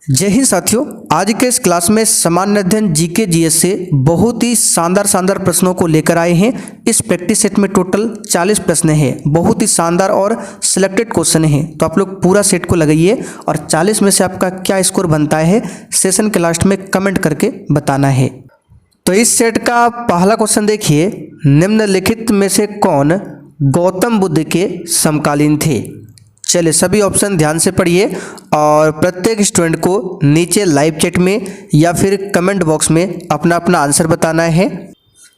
जय हिंद साथियों, आज के इस क्लास में सामान्य अध्ययन जीके जीएस से बहुत ही शानदार प्रश्नों को लेकर आए हैं। इस प्रैक्टिस सेट में टोटल 40 प्रश्न हैं। बहुत ही शानदार और सिलेक्टेड क्वेश्चन हैं, तो आप लोग पूरा सेट को लगाइए और 40 में से आपका क्या स्कोर बनता है सेशन के लास्ट में कमेंट करके बताना है। तो इस सेट का पहला क्वेश्चन देखिए, निम्नलिखित में से कौन गौतम बुद्ध के समकालीन थे। चलिए सभी ऑप्शन ध्यान से पढ़िए और प्रत्येक स्टूडेंट को नीचे लाइव चैट में या फिर कमेंट बॉक्स में अपना अपना आंसर बताना है।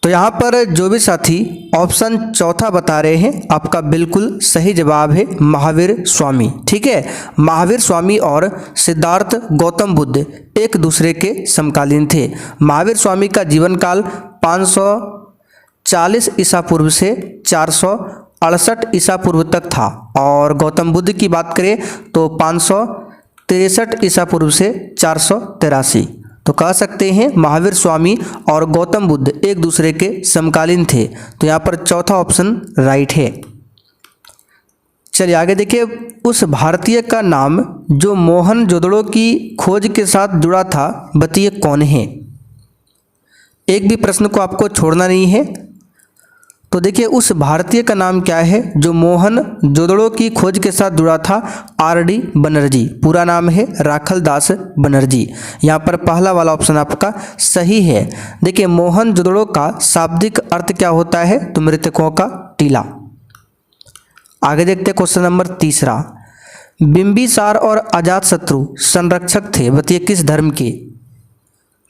तो यहाँ पर जो भी साथी ऑप्शन चौथा बता रहे हैं, आपका बिल्कुल सही जवाब है महावीर स्वामी। ठीक है, महावीर स्वामी और सिद्धार्थ गौतम बुद्ध एक दूसरे के समकालीन थे। महावीर स्वामी का जीवन काल 540 ईसा पूर्व से 468 ईसा पूर्व तक था और गौतम बुद्ध की बात करें तो 563 ईसा पूर्व से 483। तो कह सकते हैं महावीर स्वामी और गौतम बुद्ध एक दूसरे के समकालीन थे। तो यहाँ पर चौथा ऑप्शन राइट है। चलिए आगे देखिए, उस भारतीय का नाम जो मोहनजोदड़ो की खोज के साथ जुड़ा था, बताइए कौन है। एक भी प्रश्न को आपको छोड़ना नहीं है। तो देखिए, उस भारतीय का नाम क्या है जो मोहनजोदड़ो की खोज के साथ जुड़ा था। आर.डी. बनर्जी, पूरा नाम है राखलदास बनर्जी। यहाँ पर पहला वाला ऑप्शन आपका सही है। देखिए, मोहनजोदड़ो का शाब्दिक अर्थ क्या होता है, तो मृतकों का टीला। आगे देखते हैं क्वेश्चन नंबर तीसरा, बिंबिसार और अजातशत्रु संरक्षक थे, बताइए किस धर्म के।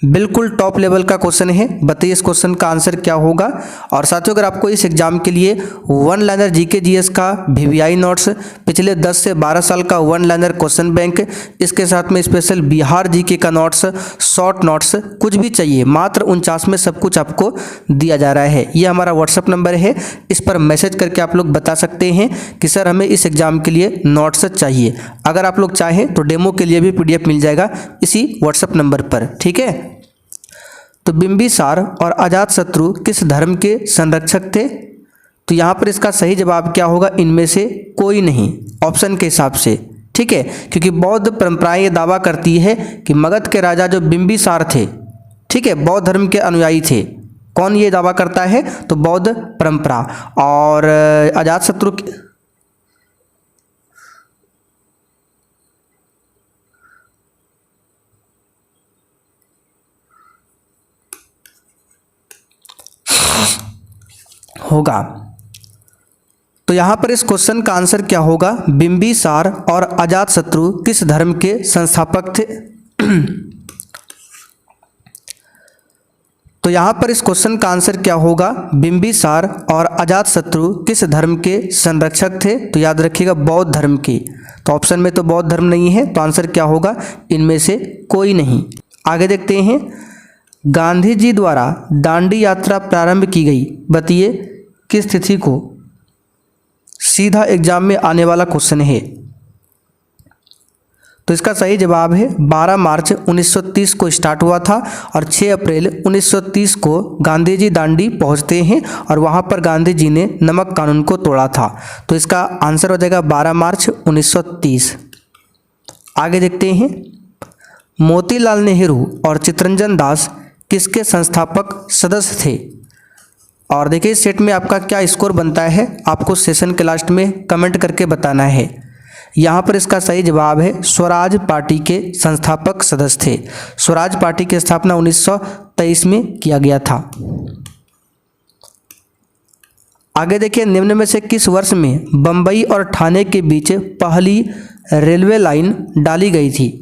बिल्कुल टॉप लेवल का क्वेश्चन है, बताइए इस क्वेश्चन का आंसर क्या होगा। और साथियों, अगर आपको इस एग्जाम के लिए वन लाइनर जीके जीएस का वीवीआई नोट्स, पिछले 10 से 12 साल का वन लाइनर क्वेश्चन बैंक, इसके साथ में स्पेशल बिहार जीके का नोट्स, शॉर्ट नोट्स, कुछ भी चाहिए, मात्र 49 में सब कुछ आपको दिया जा रहा है। ये हमारा व्हाट्सअप नंबर है, इस पर मैसेज करके आप लोग बता सकते हैं कि सर हमें इस एग्जाम के लिए नोट्स चाहिए। अगर आप लोग चाहें तो डेमो के लिए भी PDF मिल जाएगा इसी व्हाट्सअप नंबर पर। ठीक है, तो बिंबिसार और अजातशत्रु किस धर्म के संरक्षक थे। तो यहाँ पर इसका सही जवाब क्या होगा, इनमें से कोई नहीं, ऑप्शन के हिसाब से। ठीक है, क्योंकि बौद्ध परंपराएं ये दावा करती है कि मगध के राजा जो बिंबिसार थे, ठीक है, बौद्ध धर्म के अनुयायी थे। कौन ये दावा करता है, तो बौद्ध परंपरा। और अजातशत्रु होगा। तो यहाँ पर इस क्वेश्चन का आंसर क्या होगा, बिंबिसार और अजातशत्रु किस धर्म के संस्थापक थे। तो यहाँ पर इस क्वेश्चन का आंसर क्या होगा, बिंबिसार और अजातशत्रु किस धर्म के संरक्षक थे। तो याद रखिएगा बौद्ध धर्म के। तो ऑप्शन में तो बौद्ध धर्म नहीं है, तो आंसर क्या होगा, इनमें से कोई नहीं। आगे देखते हैं, गांधी जी द्वारा दांडी यात्रा प्रारंभ की गई, बताइए किस तिथि को। सीधा एग्जाम में आने वाला क्वेश्चन है। तो इसका सही जवाब है 12 मार्च 1930 को स्टार्ट हुआ था और 6 अप्रैल 1930 को गांधी जी दांडी पहुंचते हैं और वहां पर गांधी जी ने नमक कानून को तोड़ा था। तो इसका आंसर हो जाएगा 12 मार्च 1930। आगे देखते हैं, मोतीलाल नेहरू और चित्तरंजन दास किसके संस्थापक सदस्य थे। और देखिए इस सेट में आपका क्या स्कोर बनता है, आपको सेशन के लास्ट में कमेंट करके बताना है। यहाँ पर इसका सही जवाब है स्वराज पार्टी के संस्थापक सदस्य थे। स्वराज पार्टी की स्थापना 1923 में किया गया था। आगे देखिए, निम्न में से किस वर्ष में बम्बई और ठाणे के बीच पहली रेलवे लाइन डाली गई थी।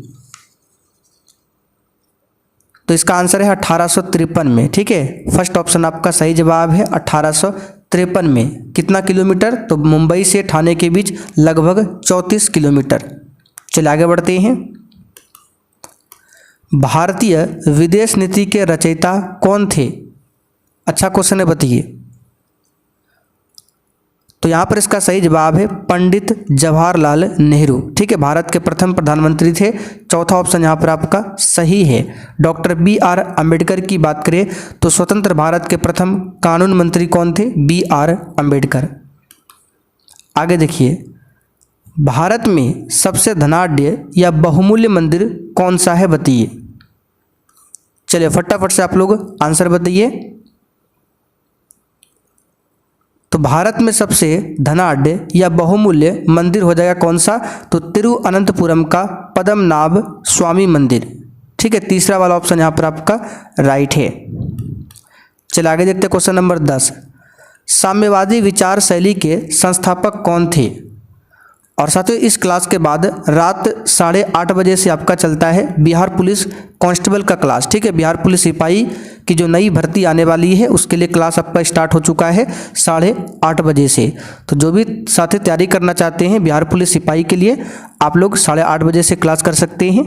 तो इसका आंसर है 1853 में। ठीक है, फर्स्ट ऑप्शन आपका सही जवाब है 1853 में। कितना किलोमीटर, तो मुंबई से ठाणे के बीच लगभग 34 किलोमीटर। चलिए आगे बढ़ते हैं, भारतीय विदेश नीति के रचयिता कौन थे। अच्छा क्वेश्चन है, बताइए। तो यहाँ पर इसका सही जवाब है पंडित जवाहरलाल नेहरू। ठीक है, भारत के प्रथम प्रधानमंत्री थे। चौथा ऑप्शन यहाँ पर आपका सही है। Doctor B.R. अम्बेडकर की बात करें तो स्वतंत्र भारत के प्रथम कानून मंत्री कौन थे, B.R. अम्बेडकर। आगे देखिए, भारत में सबसे धनाढ्य या बहुमूल्य मंदिर कौन सा है बताइए। चलिए फटाफट से आप लोग आंसर बताइए। तो भारत में सबसे धनाढ़ या बहुमूल्य मंदिर हो जाएगा कौन सा, तो तिरुअनंतपुरम का पद्मनाभ स्वामी मंदिर। ठीक है, तीसरा वाला ऑप्शन यहाँ पर आपका राइट है। चलिए आगे देखते हैं क्वेश्चन नंबर 10। साम्यवादी विचार शैली के संस्थापक कौन थे। और साथियों इस क्लास के बाद रात 8:30 बजे से आपका चलता है बिहार पुलिस कांस्टेबल का क्लास। ठीक है, बिहार पुलिस सिपाही की जो नई भर्ती आने वाली है उसके लिए क्लास आपका स्टार्ट हो चुका है 8:30 बजे से। तो जो भी साथी तैयारी करना चाहते हैं बिहार पुलिस सिपाही के लिए, आप लोग 8:30 बजे से क्लास कर सकते हैं।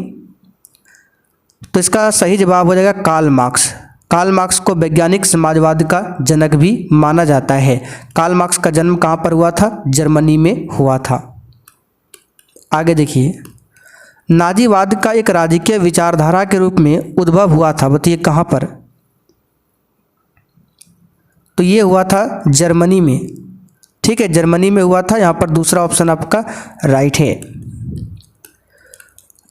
तो इसका सही जवाब हो जाएगा कार्ल मार्क्स। कार्ल मार्क्स को वैज्ञानिक समाजवाद का जनक भी माना जाता है। कार्ल मार्क्स का जन्म कहाँ पर हुआ था, जर्मनी में हुआ था। आगे देखिए, नाजीवाद का एक राजकीय विचारधारा के रूप में उद्भव हुआ था, बताइए कहाँ पर। तो ये हुआ था जर्मनी में। ठीक है, जर्मनी में हुआ था, यहाँ पर दूसरा ऑप्शन आपका राइट है।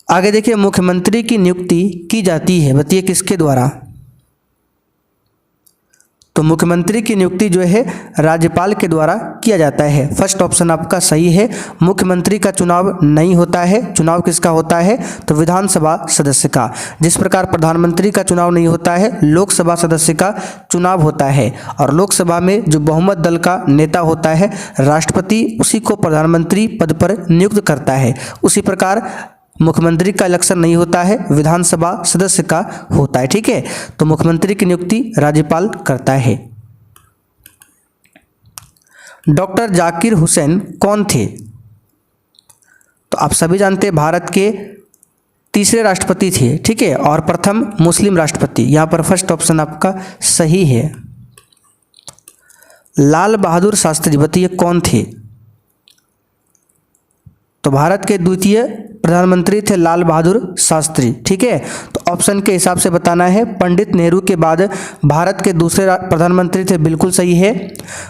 आगे देखिए, मुख्यमंत्री की नियुक्ति की जाती है, बताइए किसके द्वारा। तो मुख्यमंत्री की नियुक्ति जो है राज्यपाल के द्वारा किया जाता है। फर्स्ट ऑप्शन आपका सही है। मुख्यमंत्री का चुनाव नहीं होता है। चुनाव किसका होता है, तो विधानसभा सदस्य का। जिस प्रकार प्रधानमंत्री का चुनाव नहीं होता है, लोकसभा सदस्य का चुनाव होता है। और लोकसभा में जो बहुमत दल का नेता होता है राष्ट्रपति, उसी को प्रधानमंत्री पद पर नियुक्त करता है। उसी प्रकार मुख्यमंत्री का इलेक्शन नहीं होता है, विधानसभा सदस्य का होता है। ठीक है, तो मुख्यमंत्री की नियुक्ति राज्यपाल करता है। डॉक्टर जाकिर हुसैन कौन थे। तो आप सभी जानते हैं भारत के तीसरे राष्ट्रपति थे। ठीक है, और प्रथम मुस्लिम राष्ट्रपति। यहाँ पर फर्स्ट ऑप्शन आपका सही है। लाल बहादुर शास्त्री बताइए कौन थे। तो भारत के द्वितीय प्रधानमंत्री थे लाल बहादुर शास्त्री। ठीक है, तो ऑप्शन के हिसाब से बताना है। पंडित नेहरू के बाद भारत के दूसरे प्रधानमंत्री थे, बिल्कुल सही है।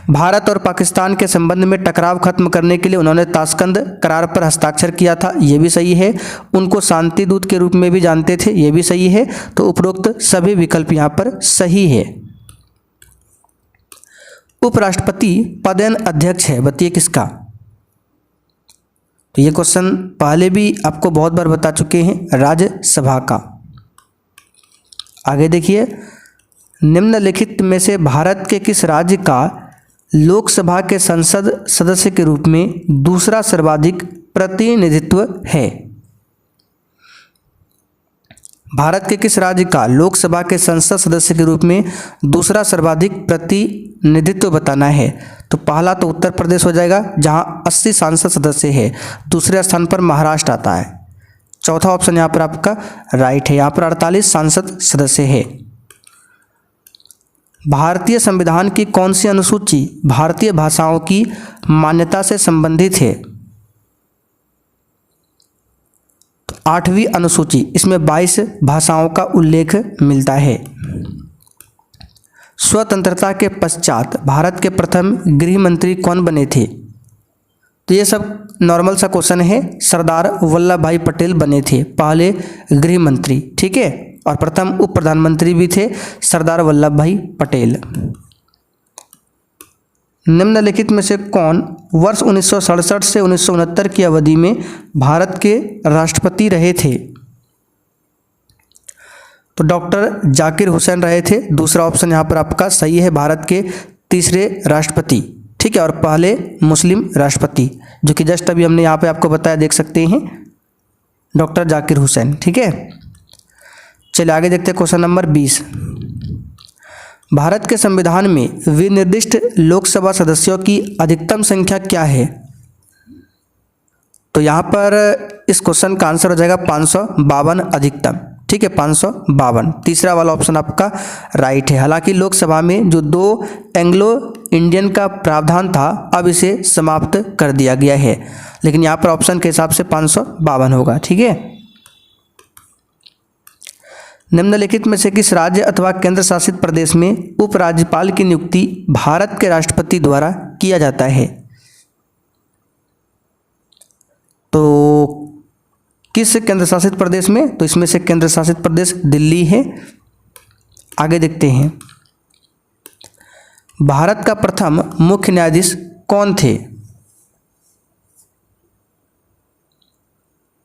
भारत और पाकिस्तान के संबंध में टकराव खत्म करने के लिए उन्होंने ताशकंद करार पर हस्ताक्षर किया था, ये भी सही है। उनको शांति दूत के रूप में भी जानते थे, ये भी सही है। तो उपरोक्त सभी विकल्प यहाँ पर सही है। उपराष्ट्रपति पदेन अध्यक्ष है, बताइए किसका। तो ये क्वेश्चन पहले भी आपको बहुत बार बता चुके हैं, राज्यसभा का। आगे देखिए, निम्नलिखित में से भारत के किस राज्य का लोकसभा के संसद सदस्य के रूप में दूसरा सर्वाधिक प्रतिनिधित्व है। भारत के किस राज्य का लोकसभा के संसद सदस्य के रूप में दूसरा सर्वाधिक प्रतिनिधित्व बताना है। तो पहला तो उत्तर प्रदेश हो जाएगा, जहां 80 सांसद सदस्य है। दूसरे स्थान पर महाराष्ट्र आता है। चौथा ऑप्शन यहाँ पर आपका राइट है, यहाँ पर 48 सांसद सदस्य है। भारतीय संविधान की कौन सी अनुसूची भारतीय भाषाओं की मान्यता से संबंधित है। 8वीं अनुसूची, इसमें 22 भाषाओं का उल्लेख मिलता है। स्वतंत्रता के पश्चात भारत के प्रथम गृह मंत्री कौन बने थे। तो ये सब नॉर्मल सा क्वेश्चन है। सरदार वल्लभ भाई पटेल बने थे पहले गृह मंत्री। ठीक है, और प्रथम उप प्रधानमंत्री भी थे सरदार वल्लभ भाई पटेल। निम्नलिखित में से कौन वर्ष 1967 से 1969 की अवधि में भारत के राष्ट्रपति रहे थे। तो डॉक्टर जाकिर हुसैन रहे थे। दूसरा ऑप्शन यहाँ पर आपका सही है, भारत के तीसरे राष्ट्रपति। ठीक है, और पहले मुस्लिम राष्ट्रपति, जो कि जस्ट अभी हमने यहाँ पे आपको बताया, देख सकते हैं, डॉक्टर जाकिर हुसैन। ठीक है, चलिए आगे देखते हैं क्वेश्चन नंबर 20। भारत के संविधान में विनिर्दिष्ट लोकसभा सदस्यों की अधिकतम संख्या क्या है। तो यहाँ पर इस क्वेश्चन का आंसर हो जाएगा 552 अधिकतम। ठीक है, 552। तीसरा वाला ऑप्शन आपका राइट है। हालांकि लोकसभा में जो 2 एंग्लो इंडियन का प्रावधान था, अब इसे समाप्त कर दिया गया है, लेकिन यहाँ पर ऑप्शन के हिसाब से 552 होगा। ठीक है, निम्नलिखित में से किस राज्य अथवा केंद्र शासित प्रदेश में उपराज्यपाल की नियुक्ति भारत के राष्ट्रपति द्वारा किया जाता है। तो किस केंद्र शासित प्रदेश में? तो इसमें से केंद्र शासित प्रदेश दिल्ली है। आगे देखते हैं, भारत का प्रथम मुख्य न्यायाधीश कौन थे?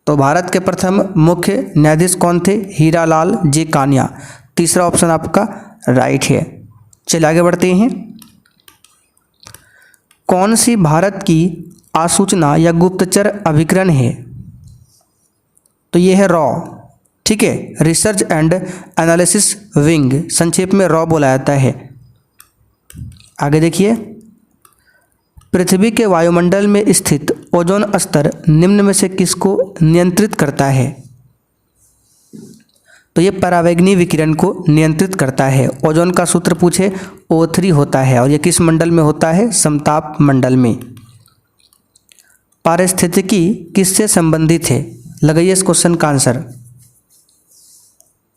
तो भारत के प्रथम मुख्य न्यायाधीश कौन थे? हीरालाल जी कान्या। तीसरा ऑप्शन आपका राइट है। चलिए आगे बढ़ते हैं, कौन सी भारत की आसूचना या गुप्तचर अभिकरण है? तो ये है रॉ, ठीक है, रिसर्च एंड एनालिसिस विंग, संक्षेप में रॉ बोला जाता है। आगे देखिए, पृथ्वी के वायुमंडल में स्थित ओजोन स्तर निम्न में से किसको नियंत्रित करता है? तो ये परावैंगनी विकिरण को नियंत्रित करता है। ओजोन का सूत्र पूछे O3 होता है, और ये किस मंडल में होता है? समताप मंडल में। पारिस्थितिकी किससे संबंधित है? लगाइए इस क्वेश्चन का आंसर।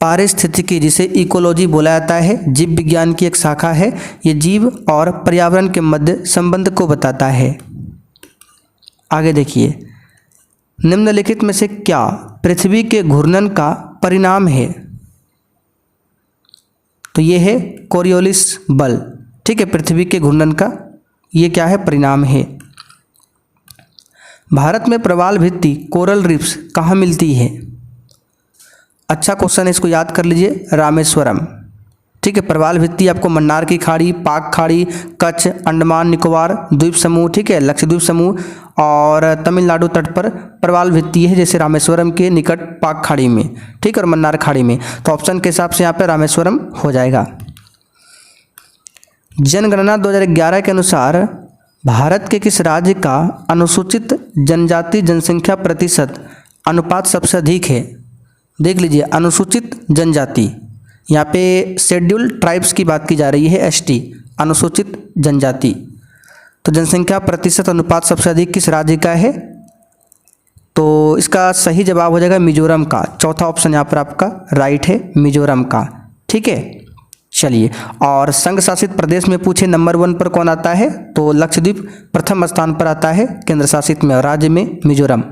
पारिस्थितिकी, जिसे इकोलॉजी बोला जाता है, जीव विज्ञान की एक शाखा है। ये जीव और पर्यावरण के मध्य संबंध को बताता है। आगे देखिए, निम्नलिखित में से क्या पृथ्वी के घूर्णन का परिणाम है? तो ये है कोरियोलिस बल, ठीक है, पृथ्वी के घूर्णन का ये क्या है? परिणाम है। भारत में प्रवाल भित्ति कोरल रीफ्स कहाँ मिलती है? अच्छा क्वेश्चन है, इसको याद कर लीजिए, रामेश्वरम, ठीक है। प्रवाल भित्ति आपको मन्नार की खाड़ी, पाक खाड़ी, कच्छ, अंडमान निकोबार द्वीप समूह, ठीक है, लक्षद्वीप समूह और तमिलनाडु तट पर प्रवाल भित्ति है, जैसे रामेश्वरम के निकट पाक खाड़ी में, ठीक है, और मन्नार खाड़ी में। तो ऑप्शन के हिसाब से यहाँ पे रामेश्वरम हो जाएगा। जनगणना 2011 के अनुसार भारत के किस राज्य का अनुसूचित जनजाति जनसंख्या प्रतिशत अनुपात सबसे अधिक है? देख लीजिए, अनुसूचित जनजाति, यहाँ पे शेड्यूल ट्राइब्स की बात की जा रही है, ST, अनुसूचित जनजाति। तो जनसंख्या प्रतिशत अनुपात सबसे अधिक किस राज्य का है? तो इसका सही जवाब हो जाएगा मिजोरम का। चौथा ऑप्शन यहाँ पर आपका राइट है, मिजोरम का, ठीक है। चलिए, और संघ शासित प्रदेश में पूछे नंबर 1 पर कौन आता है? तो लक्षद्वीप प्रथम स्थान पर आता है केंद्र शासित में, राज्य में मिजोरम।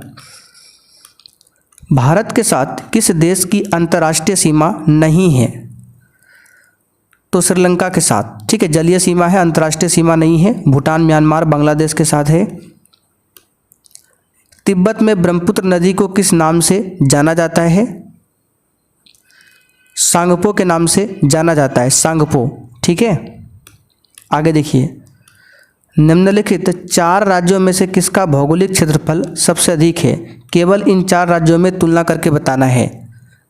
भारत के साथ किस देश की अंतर्राष्ट्रीय सीमा नहीं है? तो श्रीलंका के साथ, ठीक है, जलीय सीमा है, अंतर्राष्ट्रीय सीमा नहीं है। भूटान, म्यांमार, बांग्लादेश के साथ है। तिब्बत में ब्रह्मपुत्र नदी को किस नाम से जाना जाता है? सांगपो के नाम से जाना जाता है, सांगपो, ठीक है। आगे देखिए, निम्नलिखित 4 राज्यों में से किसका भौगोलिक क्षेत्रफल सबसे अधिक है? केवल इन 4 राज्यों में तुलना करके बताना है।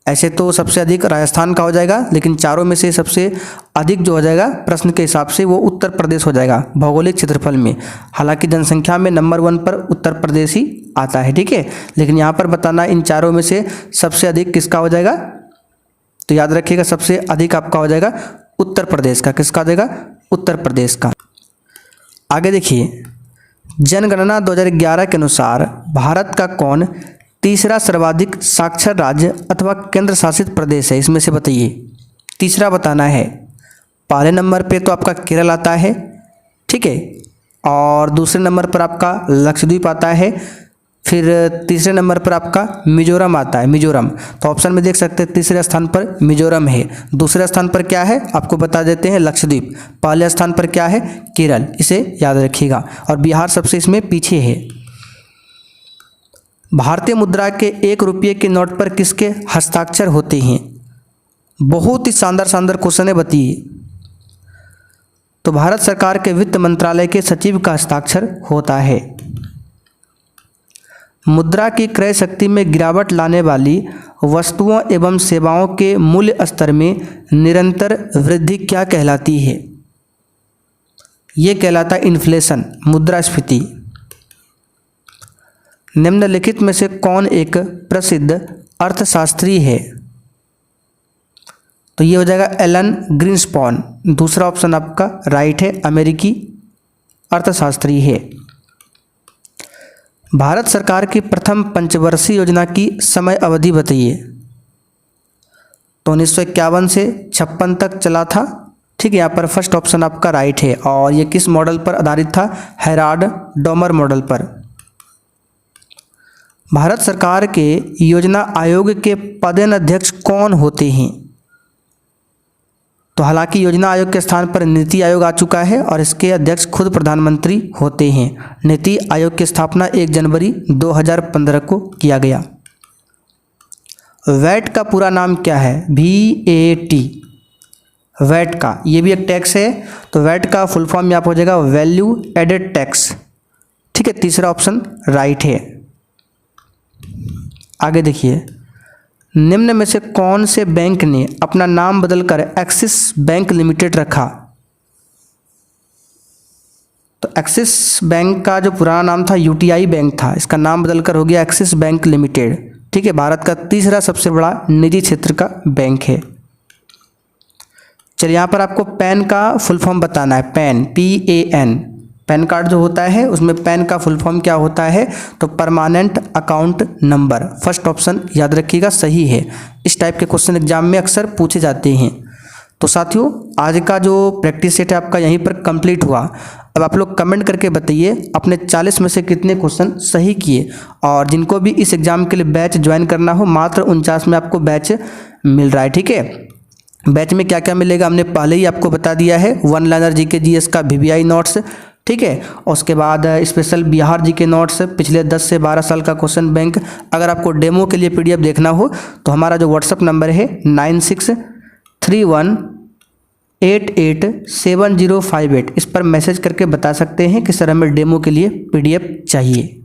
ऐसे तो सबसे अधिक राजस्थान का हो जाएगा, लेकिन चारों में से सबसे अधिक जो हो जाएगा प्रश्न के हिसाब से वो उत्तर प्रदेश हो जाएगा भौगोलिक क्षेत्रफल में। हालांकि जनसंख्या में नंबर 1 पर उत्तर प्रदेश ही आता है, ठीक है, लेकिन यहाँ पर बताना इन चारों में से सबसे अधिक किसका हो जाएगा। तो याद रखिएगा, सबसे अधिक आपका हो जाएगा उत्तर प्रदेश का। किसका हो जाएगा? उत्तर प्रदेश का। आगे देखिए, जनगणना 2011 के अनुसार भारत का कौन तीसरा सर्वाधिक साक्षर राज्य अथवा केंद्र शासित प्रदेश है? इसमें से बताइए, तीसरा बताना है। पहले नंबर पे तो आपका केरल आता है, ठीक है, और दूसरे नंबर पर आपका लक्षद्वीप आता है, फिर तीसरे नंबर पर आपका मिजोरम आता है, मिजोरम। तो ऑप्शन में देख सकते हैं तीसरे स्थान पर मिजोरम है, दूसरे स्थान पर क्या है आपको बता देते हैं लक्षद्वीप, पहले स्थान पर क्या है केरल, इसे याद रखिएगा। और बिहार सबसे इसमें पीछे है। भारतीय मुद्रा के 1 रुपये के नोट पर किसके हस्ताक्षर होते हैं? बहुत ही शानदार शानदार क्वेश्चन है, बताइए। तो भारत सरकार के वित्त मंत्रालय के सचिव का हस्ताक्षर होता है। मुद्रा की क्रय शक्ति में गिरावट लाने वाली वस्तुओं एवं सेवाओं के मूल्य स्तर में निरंतर वृद्धि क्या कहलाती है? ये कहलाता है इन्फ्लेशन, मुद्रास्फीति। निम्नलिखित में से कौन एक प्रसिद्ध अर्थशास्त्री है? तो ये हो जाएगा एलन ग्रीनस्पॉन। दूसरा ऑप्शन आपका राइट है, अमेरिकी अर्थशास्त्री है। भारत सरकार की प्रथम पंचवर्षीय योजना की समय अवधि बताइए। तो 1951 से 56 तक चला था, ठीक है, यहाँ पर फर्स्ट ऑप्शन आपका राइट है। और ये किस मॉडल पर आधारित था? हेराल्ड डॉमर मॉडल पर। भारत सरकार के योजना आयोग के पदेन अध्यक्ष कौन होते हैं? तो हालांकि योजना आयोग के स्थान पर नीति आयोग आ चुका है और इसके अध्यक्ष खुद प्रधानमंत्री होते हैं। नीति आयोग की स्थापना 1 जनवरी 2015 को किया गया। वैट का पूरा नाम क्या है? VAT। वैट का, ये भी एक टैक्स है, तो वैट का फुल फॉर्म यहाँ पर हो जाएगा वैल्यू एडेड टैक्स। ठीक है, तीसरा ऑप्शन राइट है। आगे देखिए, निम्न में से कौन से बैंक ने अपना नाम बदलकर एक्सिस बैंक लिमिटेड रखा? तो एक्सिस बैंक का जो पुराना नाम था UTI बैंक था, इसका नाम बदलकर हो गया एक्सिस बैंक लिमिटेड। ठीक है, भारत का तीसरा सबसे बड़ा निजी क्षेत्र का बैंक है। चलिए, यहाँ पर आपको पैन का फुल फॉर्म बताना है। पैन, PAN, पैन कार्ड जो होता है उसमें पैन का फुल फॉर्म क्या होता है? तो permanent account number. First option याद रखिएगा, सही है। इस टाइप के क्वेश्चन एग्जाम में अक्सर पूछे जाते हैं। तो साथियों, आज का जो प्रैक्टिस सेट है आपका यहीं पर कंप्लीट हुआ। अब आप लोग कमेंट करके बताइए अपने 40 में से कितने क्वेश्चन सही किए। और जिनको भी इस एग्ज़ाम के लिए बैच ज्वाइन करना हो, मात्र 49 में आपको बैच मिल रहा है। ठीक है, बैच में क्या क्या मिलेगा हमने पहले ही आपको बता दिया है। 1 लाइनर GK GS का VVI नोट्स, ठीक है, और उसके बाद स्पेशल बिहार GK नोट्स, पिछले 10 से 12 साल का क्वेश्चन बैंक। अगर आपको डेमो के लिए PDF देखना हो तो हमारा जो WhatsApp नंबर है 9631887058, इस पर मैसेज करके बता सकते हैं कि सर हमें डेमो के लिए PDF चाहिए।